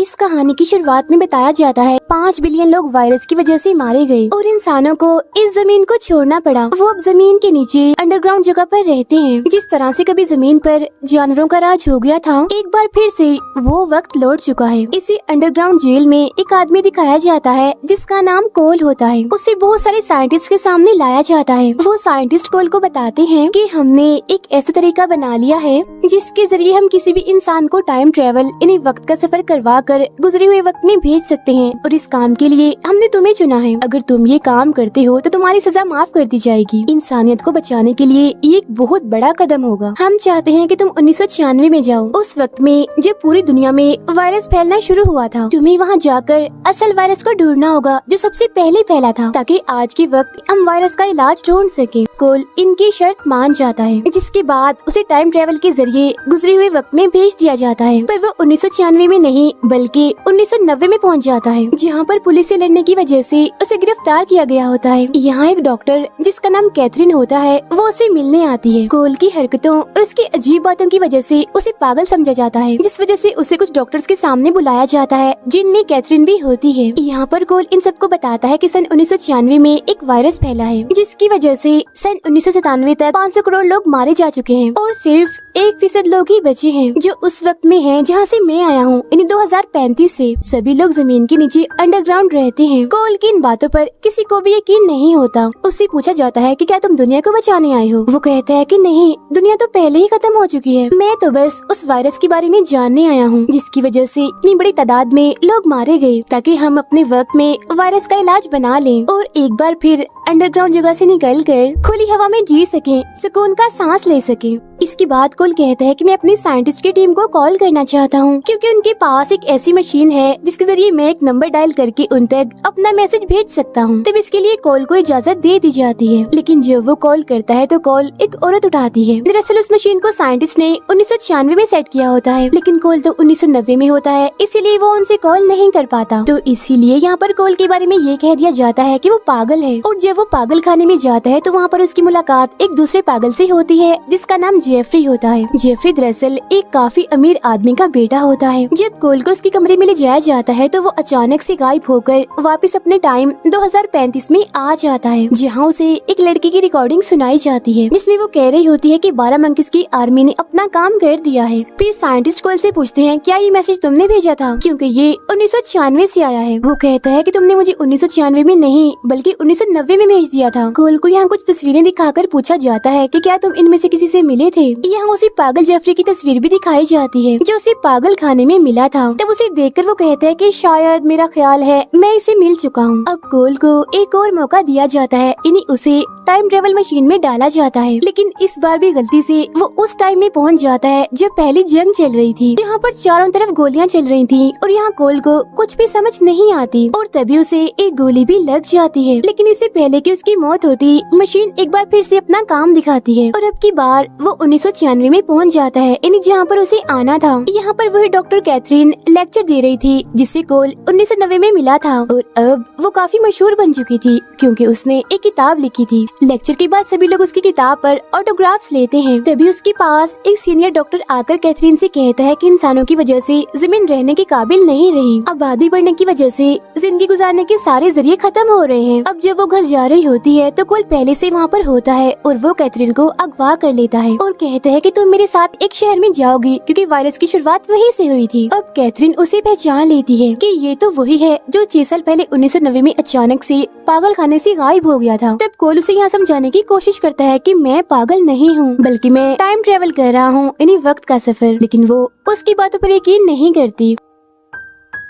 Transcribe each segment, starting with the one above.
इस कहानी की शुरुआत में बताया जाता है 5 बिलियन लोग वायरस की वजह से मारे गए और इंसानों को इस जमीन को छोड़ना पड़ा। वो अब जमीन के नीचे अंडरग्राउंड जगह पर रहते हैं। जिस तरह से कभी जमीन पर जानवरों का राज हो गया था, एक बार फिर से वो वक्त लौट चुका है। इसी अंडरग्राउंड जेल में एक आदमी दिखाया जाता है जिसका नाम कोल होता है। उसे बहुत सारे साइंटिस्ट के सामने लाया जाता है। वो साइंटिस्ट कोल को बताते हैं कि हमने एक ऐसा तरीका बना लिया है जिसके जरिए हम किसी भी इंसान को टाइम ट्रेवल यानी वक्त का सफर करवा कर गुजरे हुए वक्त में भेज सकते हैं और इस काम के लिए हमने तुम्हें चुना है। अगर तुम ये काम करते हो तो तुम्हारी सजा माफ कर दी जाएगी। इंसानियत को बचाने के लिए ये एक बहुत बड़ा कदम होगा। हम चाहते हैं कि तुम 1996 में जाओ, उस वक्त में जब पूरी दुनिया में वायरस फैलना शुरू हुआ था। तुम्हें वहाँ जाकर असल वायरस को ढूंढना होगा जो सबसे पहले फैला था, ताकि आज के वक्त हम वायरस का इलाज ढूंढ सके। कोल इनकी शर्त मान जाता है, जिसके बाद उसे टाइम ट्रेवल के जरिए गुजरे हुए वक्त में भेज दिया जाता है। पर वो 1996 में नहीं बल्कि 1990 में पहुंच जाता है, जहां पर पुलिस से लड़ने की वजह से उसे गिरफ्तार किया गया होता है। यहाँ एक डॉक्टर जिसका नाम कैथरीन होता है वो उसे मिलने आती है। कोल की हरकतों और उसकी अजीब बातों की वजह से उसे पागल समझा जाता है, जिस वजह से उसे कुछ डॉक्टर्स के सामने बुलाया जाता है जिनमें कैथरीन भी होती है। यहाँ पर कोल इन सबको बताता है कि सन 1996 में एक वायरस फैला है जिसकी वजह से सन 1997 तक 500 करोड़ लोग मारे जा चुके हैं और सिर्फ 1% लोग ही बचे हैं जो उस वक्त में हैं जहाँ से मैं आया हूँ। यानी 2035 से सभी लोग जमीन के नीचे अंडरग्राउंड रहते हैं। कोल की इन बातों पर किसी को भी यकीन नहीं होता। उससे पूछा जाता है कि क्या तुम दुनिया को बचाने आए हो? वो कहता है कि नहीं, दुनिया तो पहले ही खत्म हो चुकी है। मैं तो बस उस वायरस के बारे में जानने आया हूँ जिसकी वजह से इतनी बड़ी तादाद में लोग मारे गए, ताकि हम अपने वक्त में वायरस का इलाज बना लें और एक बार फिर अंडरग्राउंड जगह से निकल कर खुली हवा में जी सके, सुकून का सांस ले सके। इसके बाद कोल कहता है कि मैं अपनी साइंटिस्ट की टीम को कॉल करना चाहता हूँ, क्योंकि उनके पास एक ऐसी मशीन है जिसके जरिए मैं एक नंबर डायल करके उन तक अपना मैसेज भेज सकता हूँ। तब इसके लिए कोल को इजाजत दे दी जाती है, लेकिन जब वो कॉल करता है तो कॉल एक औरत उठाती है। दरअसल उस मशीन को साइंटिस्ट ने 1996 में सेट किया होता है, लेकिन कॉल तो 1990 में होता है, इसीलिए वो उनसे कॉल नहीं कर पाता। तो इसीलिए यहाँ पर कॉल के बारे में ये कह दिया जाता है कि वो पागल है। और जब वो पागल खाने में जाता है तो वहाँ पर उसकी मुलाकात एक दूसरे पागल से होती है जिसका नाम जेफरी होता है। जेफरी दरअसल एक काफी अमीर आदमी का बेटा होता है। जब कोल को उसके कमरे में ले जाया जाता है तो वो अचानक से गायब होकर वापस अपने टाइम 2035 में आ जाता है, जहाँ उसे एक लड़की की रिकॉर्डिंग सुनाई जाती है जिसमें वो कह रही होती है कि 12 मंकीज की आर्मी ने अपना काम कर दिया है। फिर साइंटिस्ट कोल से पूछते हैं क्या ये मैसेज तुमने भेजा था, क्योंकि ये 1996 से आया है। वो कहता है कि तुमने मुझे 1996 में नहीं बल्कि 1990 में भेज दिया था। कोल को यहाँ कुछ तस्वीरें दिखाकर पूछा जाता है कि क्या तुम इनमें से किसी से मिले थे। यहाँ उसे पागल जेफरी की तस्वीर भी दिखाई जाती है जो उसे पागल खाने में मिला था। तब उसे देखकर वो कहता है कि शायद मेरा ख्याल है मैं इसे मिल चुका हूँ। अब कोल को एक और मौका दिया जाता है, यानी उसे टाइम ट्रेवल मशीन में डाला जाता है, लेकिन इस बार भी गलती से वो उस टाइम में पहुंच जाता है जब पहली जंग चल रही थी, जहाँ पर चारों तरफ गोलियां चल रही थी और यहाँ कोल को कुछ भी समझ नहीं आती और तभी उसे एक गोली भी लग जाती है। लेकिन इससे पहले कि उसकी मौत होती, मशीन एक बार फिर से अपना काम दिखाती है और अब की बार वो 1996 में पहुंच जाता है, यानी जहाँ पर उसे आना था। यहाँ पर वही डॉक्टर कैथरीन लेक्चर दे रही थी जिससे कोल 1990 में मिला था और अब वो काफी मशहूर बन चुकी थी क्योंकि उसने एक किताब लिखी थी। लेक्चर के बाद सभी लोग उसकी किताब पर ऑटोग्राफ्स लेते हैं। तभी उसके पास एक सीनियर डॉक्टर आकर कैथरीन से कहता है कि इंसानों की वजह से जमीन रहने के काबिल नहीं रही, आबादी बढ़ने की वजह से जिंदगी गुजारने के सारे जरिए खत्म हो रहे हैं। अब जब वो घर जा रही होती है तो कोल पहले से वहाँ पर होता है और वो कैथरीन को अगवा कर लेता है और कहता है कि तुम मेरे साथ एक शहर में जाओगी क्योंकि वायरस की शुरुआत वहीं से हुई थी। अब कैथरीन उसे पहचान लेती है कि ये तो वही है जो 6 साल पहले 1990 में अचानक से पागल खाने से गायब हो गया था। तब कोल उसे यहाँ समझाने की कोशिश करता है कि मैं पागल नहीं हूँ बल्कि मैं टाइम ट्रेवल कर रहा हूँ, यानी वक्त का सफर, लेकिन वो उसकी बातों पर यकीन नहीं करती।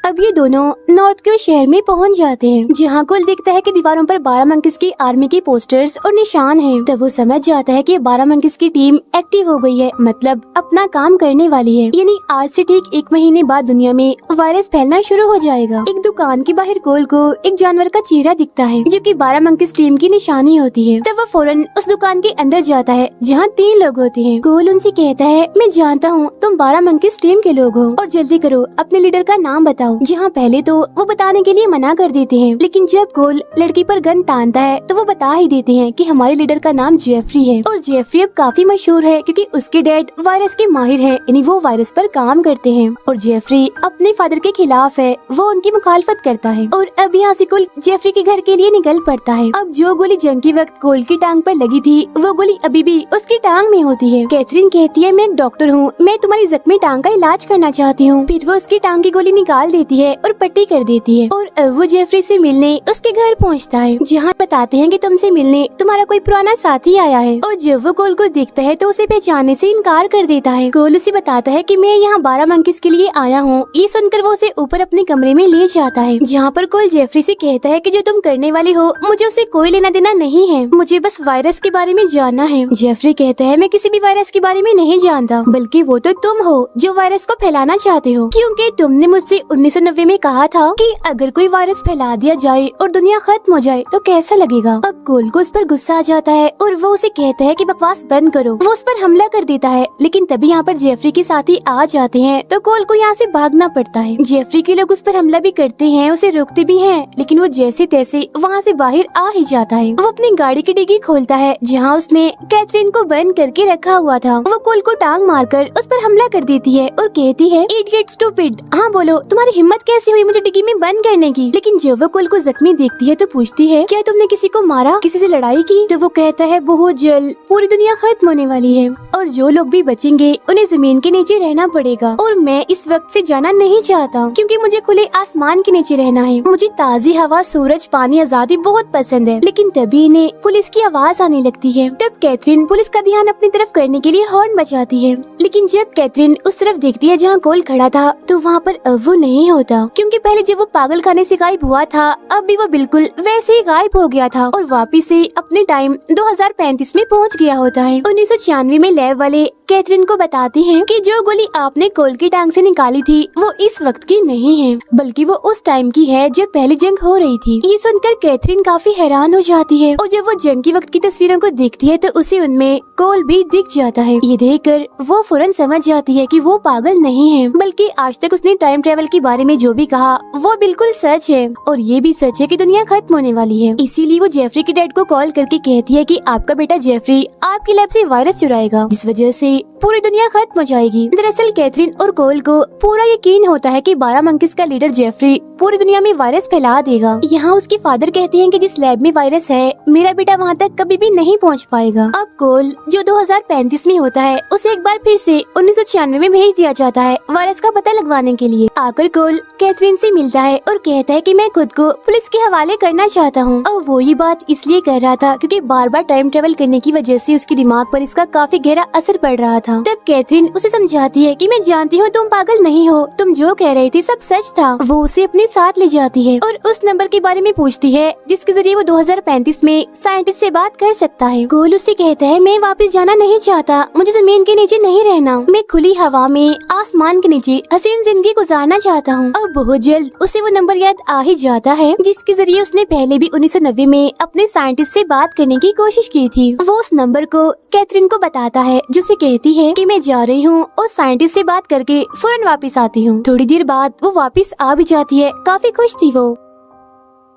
अब ये दोनों नॉर्थ के शहर में पहुंच जाते हैं जहाँ कोल देखता है कि दीवारों पर 12 मंकीज की आर्मी के पोस्टर्स और निशान हैं। तब वो समझ जाता है कि 12 मंकीज की टीम एक्टिव हो गई है, मतलब अपना काम करने वाली है, यानी आज से ठीक 1 महीने बाद दुनिया में वायरस फैलना शुरू हो जाएगा। एक दुकान के बाहर कोल को एक जानवर का चेहरा दिखता है जो कि 12 मंकीज टीम की निशानी होती है। तब वो फौरन उस दुकान के अंदर जाता है जहाँ 3 लोग होते हैं। कोल उनसे कहता है मैं जानता हूँ तुम 12 मंकीज टीम के लोग हो और जल्दी करो अपने लीडर का नाम बताओ। जहाँ पहले तो वो बताने के लिए मना कर देते हैं, लेकिन जब कोल लड़की पर गन तानता है तो वो बता ही देते हैं कि हमारे लीडर का नाम जेफरी है और जेफरी अब काफी मशहूर है क्योंकि उसके डैड वायरस के माहिर है, यानी वो वायरस पर काम करते हैं और जेफरी अपने फादर के खिलाफ है, वो उनकी मुखालफत करता है और अब यहाँ से कोल जेफरी के घर के लिए निकल पड़ता है। अब जो गोली जंग के वक्त कोल की टांग पर लगी थी वो गोली अभी भी उसकी टांग में होती है। कैथरीन कहती है मैं एक डॉक्टर हूँ, मैं तुम्हारी जख्मी टांग का इलाज करना चाहती हूँ। फिर वो उसकी टांग की गोली निकाल देती है और पट्टी कर देती है और अब वो जेफरी से मिलने उसके घर पहुँचता है, जहाँ बताते हैं कि तुमसे मिलने तुम्हारा कोई पुराना साथी आया है और जब वो कोल को देखता है तो उसे पहचानने से इनकार कर देता है। कोल उसे बताता है कि मैं यहाँ 12 मंकीज के लिए आया हूँ। ये सुनकर वो उसे ऊपर अपने कमरे में ले जाता है, जहाँ पर कोल जेफरी से कहता है कि जो तुम करने वाले हो मुझे उसे कोई लेना देना नहीं है, मुझे बस वायरस के बारे में जानना है। जेफरी कहता है मैं किसी भी वायरस के बारे में नहीं जानता, बल्कि वो तो तुम हो जो वायरस को फैलाना चाहते हो, क्योंकि तुमने मुझसे 1990 में कहा था कि अगर कोई वायरस फैला दिया जाए और दुनिया खत्म हो जाए तो कैसा लगेगा। अब कोल को उस पर गुस्सा आ जाता है और वो उसे कहता है कि बकवास बंद करो। वो उस पर हमला कर देता है, लेकिन तभी यहाँ पर जेफरी के साथी आ जाते हैं तो कोल को यहाँ से भागना पड़ता है। जेफरी के लोग उस पर हमला भी करते हैं, उसे रोकते भी हैं, लेकिन वो जैसे तैसे वहाँ से बाहर आ ही जाता है। वो अपनी गाड़ी की डिग्गी खोलता है जहाँ उसने कैथरीन को बंद करके रखा हुआ था। वो कोल को टांग मारकर उस पर हमला कर देती है और कहती है इडियट स्टूपिड, हाँ बोलो तुम्हारी हिम्मत कैसे हुई मुझे डिग्गी में बंद करने की। लेकिन जब वो कोल को जख्मी देखती है तो पूछती है क्या तुमने किसी को मारा, किसी से लड़ाई की। तो वो कहता है बहुत जल्द पूरी दुनिया खत्म होने वाली है और जो लोग भी बचेंगे उन्हें जमीन के नीचे रहना पड़ेगा और मैं इस वक्त से जाना नहीं चाहता क्योंकि मुझे खुले आसमान के नीचे रहना है। मुझे ताजी हवा, सूरज, पानी, आजादी बहुत पसंद है। लेकिन तभी इन्हें पुलिस की आवाज आने लगती है। तब कैथरीन पुलिस का ध्यान अपनी तरफ करने के लिए हॉर्न बजाती है, लेकिन जब कैथरीन उस तरफ देखती है जहाँ कोल खड़ा था तो वहाँ पर अब वो नहीं होता, क्योंकि पहले जब वो पागल खाने से गायब हुआ था अब भी वो बिल्कुल वैसे ही गायब हो गया था और वापिस से अपने टाइम 2035 में पहुँच गया होता है। 1996 में लैब वाले कैथरीन को बताते हैं कि जो गोली आपने कोल की टांग से निकाली थी वो इस वक्त की नहीं है, बल्कि वो उस टाइम की है जब पहली जंग हो रही थी। ये सुनकर कैथरीन काफी हैरान हो जाती है और जब वो जंग के वक्त की तस्वीरों को देखती है तो उसे उनमें कोल भी दिख जाता है। ये देखकर वो फौरन समझ जाती है कि वो पागल नहीं है, बल्कि आज तक उसने टाइम ट्रेवल के बारे में जो भी कहा वो बिल्कुल सच है और ये भी सच है कि दुनिया खत्म होने वाली है। इसीलिए वो जेफरी के डैड को कॉल करके कहती है कि आपका बेटा जेफरी आपकी लैब से वायरस चुराएगा, जिस वजह से पूरी दुनिया खत्म हो जाएगी। दरअसल कैथरीन और कोल को पूरा यकीन होता है कि 12 मंकीज का लीडर जेफरी पूरी दुनिया में वायरस फैला देगा। यहाँ उसके फादर कहते हैं कि जिस लैब में वायरस है मेरा बेटा वहाँ तक कभी भी नहीं पहुँच पाएगा। अब कोल जो 2035 में होता है उसे एक बार फिर से 1996 में भेज दिया जाता है वायरस का पता लगवाने के लिए। आकर कोल कैथरीन से मिलता है और कहता है कि मैं खुद को पुलिस के हवाले करना चाहता हूँ और वो ही बात इसलिए कर रहा था क्योंकि बार बार टाइम ट्रेवल करने की वजह से उसके दिमाग पर इसका काफी गहरा असर पड़ रहा था। तब कैथरीन उसे समझाती है कि मैं जानती हूँ तुम पागल नहीं हो, तुम जो कह रही थी सब सच था। वो उसे अपने साथ ले जाती है और उस नंबर के बारे में पूछती है जिसके जरिए वो 2035 में साइंटिस्ट से बात कर सकता है। कोल उसे कहता है मैं वापस जाना नहीं चाहता, मुझे जमीन के नीचे नहीं रहना, मैं खुली हवा में आसमान के नीचे हसीन जिंदगी गुजारना चाहता हूँ। और बहुत जल्द उसे वो नंबर याद आ ही जाता है जिसके जरिए उसने पहले भी 1990 में अपने साइंटिस्ट से बात करने की कोशिश की थी। वो उस नंबर को कैथरीन को बताता है जो उसे कहती है कि मैं जा रही हूँ और साइंटिस्ट से बात करके फौरन वापस आती हूँ। थोड़ी देर बाद वो वापस आ भी जाती है, काफी खुश थी वो।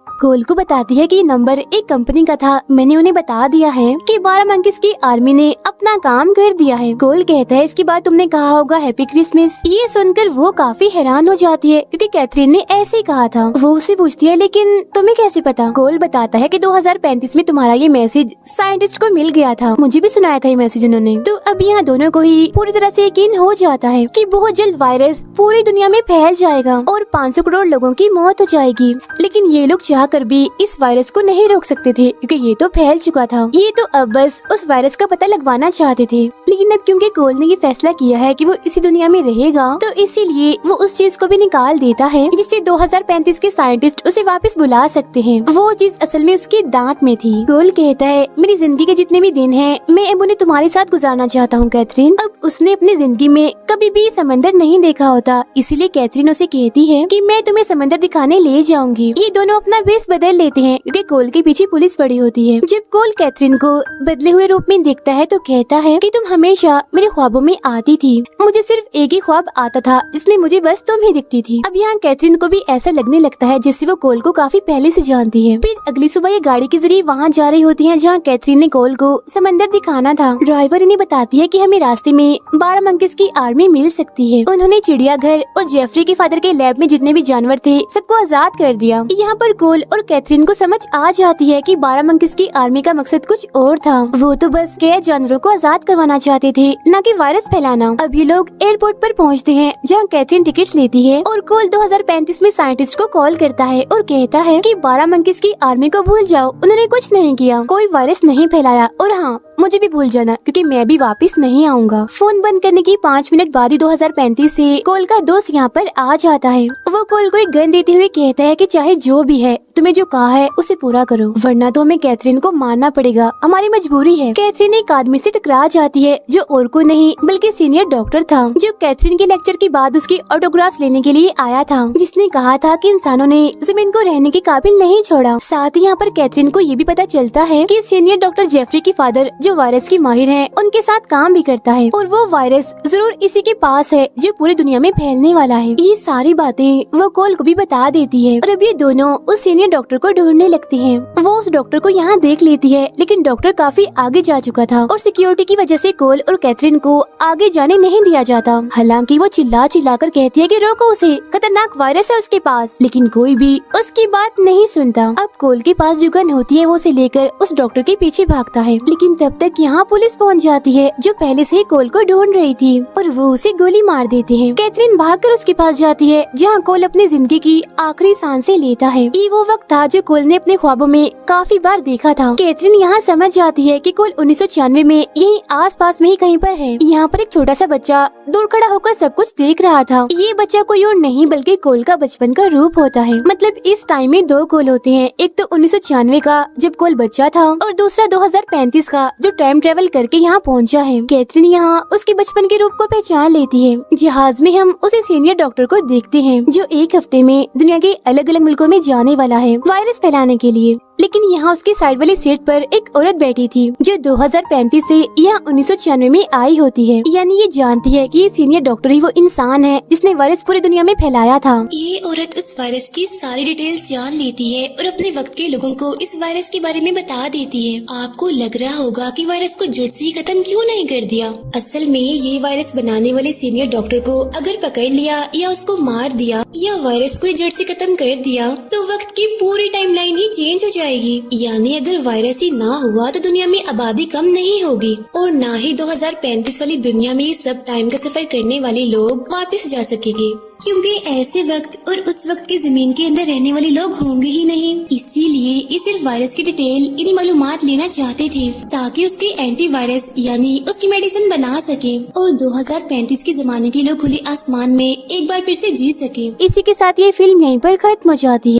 कोल को बताती है कि ये नंबर एक कंपनी का था, मैंने उन्हें बता दिया है कि 12 मंकीज की आर्मी ने अपना काम कर दिया है। कोल कहता है इसके बाद तुमने कहा होगा हैप्पी क्रिसमस। ये सुनकर वो काफी हैरान हो जाती है क्योंकि कैथरीन ने ऐसे ही कहा था। वो उसे पूछती है लेकिन तुम्हें कैसे पता। कोल बताता है कि 2035 में तुम्हारा ये मैसेज साइंटिस्ट को मिल गया था, मुझे भी सुनाया था ये मैसेज उन्होंने। तो अब यहाँ दोनों को ही पूरी तरह से यकीन हो जाता है कि बहुत जल्द वायरस पूरी दुनिया में फैल जाएगा और 500 करोड़ लोगों की मौत हो जाएगी। लेकिन ये लोग कर भी इस वायरस को नहीं रोक सकते थे क्योंकि ये तो फैल चुका था। ये तो अब बस उस वायरस का पता लगवाना चाहते थे, लेकिन अब क्योंकि कोल ने ये फैसला किया है कि वो इसी दुनिया में रहेगा तो इसीलिए वो उस चीज को भी निकाल देता है जिससे 2035 के साइंटिस्ट उसे वापस बुला सकते हैं। वो चीज असल में उसके दांत में थी। कोल कहता है मेरी जिंदगी के जितने भी दिन हैं मैं अब उन्हें तुम्हारे साथ गुजारना चाहता हूँ कैथरीन। अब उसने अपनी जिंदगी में कभी भी समंदर नहीं देखा होता, इसीलिए कैथरीन उसे कहती है कि मैं तुम्हें समंदर दिखाने ले जाऊंगी। ये दोनों अपना भेस बदल लेते हैं क्योंकि कोल के पीछे पुलिस पड़ी होती है। जब कोल कैथरीन को बदले हुए रूप में देखता है तो कहता है कि तुम हमेशा मेरे ख्वाबों में आती थी, मुझे सिर्फ एक ही ख्वाब आता था, इसमें मुझे बस तुम ही दिखती थी। अब यहाँ कैथरीन को भी ऐसा लगने लगता है जैसे वो कोल को काफी पहले से जानती है। फिर अगली सुबह ये गाड़ी के जरिए वहाँ जा रही होती है जहाँ कैथरीन ने कोल को समंदर दिखाना था। ड्राइवर इन्हें बताती है कि हमें रास्ते में 12 मंकीज की आर्मी मिल सकती है। उन्होंने चिड़ियाघर और जेफरी के फादर के लैब में जितने भी जानवर थे सबको आजाद कर दिया। यहाँ पर कोल और कैथरीन को समझ आ जाती है कि 12 मंकीज की आर्मी का मकसद कुछ और था। वो तो बस कैद जानवरों को आजाद करवाना चाहते थे, न कि वायरस फैलाना। अब ये लोग एयरपोर्ट पर पहुँचते हैं जहाँ कैथरीन टिकट्स लेती है और कोल 2035 में साइंटिस्ट को कॉल करता है और कहता है कि 12 मंकीज की आर्मी को भूल जाओ, उन्होंने कुछ नहीं किया, कोई वायरस नहीं फैलाया, और हाँ मुझे भी भूल जाना क्योंकि मैं भी वापस नहीं आऊंगा। फोन बंद करने की 5 मिनट बाद ही 2035 से कोल का दोस्त यहाँ पर आ जाता है। वो कोल को एक गन देते हुए कहता है कि चाहे जो भी है तुम्हें जो कहा है उसे पूरा करो, वरना तो हमें कैथरीन को मारना पड़ेगा, हमारी मजबूरी है। कैथरीन एक आदमी से टकरा जाती है जो और को नहीं बल्कि सीनियर डॉक्टर था, जो कैथरीन के लेक्चर के बाद उसकी ऑटोग्राफ लेने के लिए आया था, जिसने कहा था कि इंसानों ने जमीन को रहने के काबिल नहीं छोड़ा। साथ ही यहाँ पर कैथरीन को ये भी पता चलता है कि सीनियर डॉक्टर जेफरी के फादर जो वायरस की माहिर हैं, उनके साथ काम भी करता है और वो वायरस जरूर इसी के पास है जो पूरी दुनिया में फैलने वाला है। ये सारी बातें वो कोल को भी बता देती है और अब ये दोनों उस सीनियर डॉक्टर को ढूंढने लगती हैं। वो उस डॉक्टर को यहाँ देख लेती है, लेकिन डॉक्टर काफी आगे जा चुका था और सिक्योरिटी की वजह से कोल और कैथरीन को आगे जाने नहीं दिया जाता। हालांकि वो चिल्ला चिल्ला कर कहती है कि रोको उसे, खतरनाक वायरस है उसके पास, लेकिन कोई भी उसकी बात नहीं सुनता। अब कोल के पास जो गन होती है वो उसे लेकर उस डॉक्टर के पीछे भागता है, लेकिन तब तक यहाँ पुलिस पहुँच जाती है जो पहले से ही कोल को ढूंढ रही थी और वो उसे गोली मार देते हैं। कैथरीन भागकर उसके पास जाती है जहाँ कोल अपनी जिंदगी की आखिरी सांसें लेता है। ये वो वक्त था जो कोल ने अपने ख्वाबों में काफी बार देखा था। कैथरीन यहाँ समझ जाती है कि कोल 1996 में यही आस पास में ही कहीं पर है। यहाँ पर एक छोटा सा बच्चा दूर खड़ा होकर सब कुछ देख रहा था। ये बच्चा कोई और नहीं बल्कि कोल का बचपन का रूप होता है। मतलब इस टाइम में 2 कोल होते हैं, एक तो 1996 का जब कोल बच्चा था और दूसरा 2035 का जो टाइम ट्रेवल करके यहाँ पहुँचा है। कैथरीन यहाँ उसके बचपन के रूप को पहचान लेती है। जहाज में हम उसे सीनियर डॉक्टर को देखते हैं जो एक हफ्ते में दुनिया के अलग अलग मुल्कों में जाने वाला है वायरस फैलाने के लिए, लेकिन यहाँ उसके साइड वाली सीट पर एक औरत बैठी थी जो 2035 से यहाँ 1996 में आई होती है। यानी ये जानती है कि ये सीनियर डॉक्टर ही वो इंसान है जिसने वायरस पूरी दुनिया में फैलाया था। ये औरत उस वायरस की सारी डिटेल्स जान लेती है और अपने वक्त के लोगों को इस वायरस के बारे में बता देती है। आपको लग रहा होगा कि वायरस को जड़ से ही खत्म क्यों नहीं कर दिया। असल में ये वायरस बनाने वाले सीनियर डॉक्टर को अगर पकड़ लिया या उसको मार दिया या वायरस को जड़ से खत्म कर दिया तो वक्त की पूरी टाइमलाइन ही चेंज हो जाएगी। यानी अगर वायरस ही ना हुआ तो दुनिया में आबादी कम नहीं होगी और ना ही 2035 वाली दुनिया में सब टाइम का सफर करने वाले लोग वापस जा सकेंगे, क्योंकि ऐसे वक्त और उस वक्त के जमीन के अंदर रहने वाले लोग होंगे ही नहीं। इसीलिए ये सिर्फ वायरस की डिटेल यानी मालूमात लेना चाहते थे ताकि उसके एंटीवायरस यानी उसकी मेडिसिन बना सके और 2035 के जमाने के लोग खुले आसमान में एक बार फिर से जी सके। इसी के साथ ये फिल्म यहीं पर खत्म हो जाती है।